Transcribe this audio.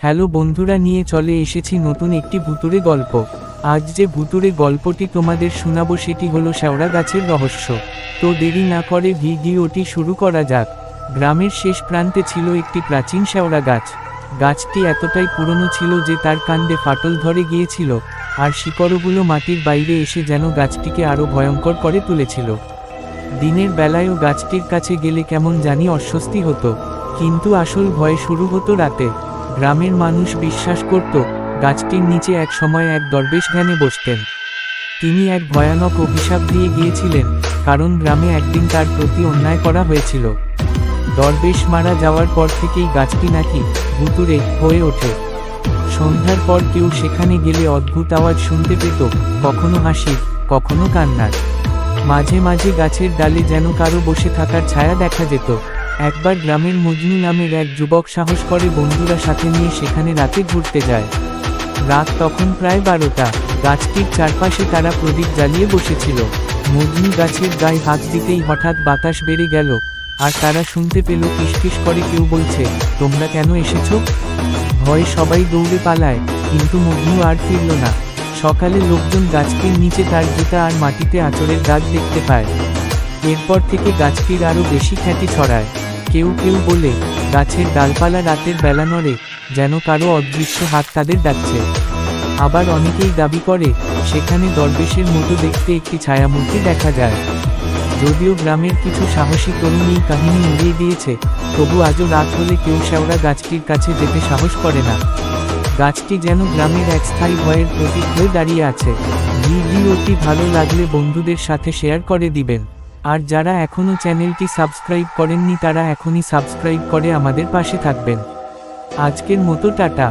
Hello বন্ধুরা, নিয়ে চলে এসেছি নতুন একটি ভুতুড়ে গল্প। আজ যে ভুতুড়ে গল্পটি তোমাদের শোনাবো সেটি হলো শেওড়া গাছের রহস্য। তো দেরি না করে ভিডিওটি শুরু করা যাক। গ্রামের শেষ প্রান্তে ছিল একটি প্রাচীন শেওড়া গাছ। গাছটি এতটাই পুরনো ছিল যে তার কাণ্ডে ফাটল ধরে গিয়েছিল, আর শিকড়গুলো মাটির বাইরে এসে যেন গাছটিকে আরও ভয়ঙ্কর করে তুলেছিল। দিনের বেলায়ও গাছটির কাছে গেলে কেমন জানি অস্বস্তি হতো, কিন্তু আসল ভয় শুরু হতো রাতে। গ্রামের মানুষ বিশ্বাস করত গাছটির নিচে এক সময় এক দরবেশ ধ্যানে বসতেন। তিনি এক ভয়ানক অভিশাপ দিয়ে গিয়েছিলেন, কারণ গ্রামে একদিন তার প্রতি অন্যায় করা হয়েছিল। দরবেশ মারা যাওয়ার পর থেকেই গাছটি নাকি ভুতুড়ে হয়ে ওঠে। সন্ধ্যার পর কেউ সেখানে গেলে অদ্ভুত আওয়াজ শুনতে পেত, কখনো হাসির, কখনো কান্নার। মাঝে মাঝে গাছের ডালে যেন কারো বসে থাকার ছায়া দেখা যেত। একবার গ্রামের মজনু নামের এক যুবক সাহস করে বন্ধুরা সাথে নিয়ে সেখানে রাতে ঘুরতে যায়। রাত তখন প্রায় 12টা। গাছটির চারপাশে তারা প্রদীপ জ্বালিয়ে বসেছিল। মজনু গাছের গায়ে হাত দিতেই হঠাৎ বাতাস বেড়ে গেল, আর তারা শুনতে পেল ফিসফিস করে কেউ বলছে, তোমরা কেন এসেছো? ভয়ে সবাই দৌড়ে পালায়, কিন্তু মজনু আর ফিরল না। সকালে লোকজন গাছটির নিচে তার জুতা আর মাটিতে আঁচড়ের দাগ দেখতে পায়। এরপর থেকে গাছটির আরও বেশি খ্যাতি ছড়ায়। কেউ কেউ বলে গাছের ডালপালা রাতের বেলা নড়ে, যেন কারো অদৃশ্য হাত তাদের ডাকছে। আবার অনেকেই দাবি করে সেখানে দরবেশের মতো দেখতে একটি ছায়ামূর্তি দেখা যায়। যদিও গ্রামের কিছু সাহসী তরুণ এই কাহিনী উড়িয়ে দিয়েছে, তবু আজও রাত হলে কেউ শেওড়া গাছটির কাছে যেতে সাহস করে না। গাছটি যেন গ্রামের এক স্থায়ী ভয়ের প্রতীক হয়ে দাঁড়িয়ে আছে। ভিডিওটি ভালো লাগলে বন্ধুদের সাথে শেয়ার করে দিবেন। আর যারা এখনও চ্যানেলটি সাবস্ক্রাইব করেননি তারা এখনই সাবস্ক্রাইব করে আমাদের পাশে থাকবেন। আজকের মতো টাটা।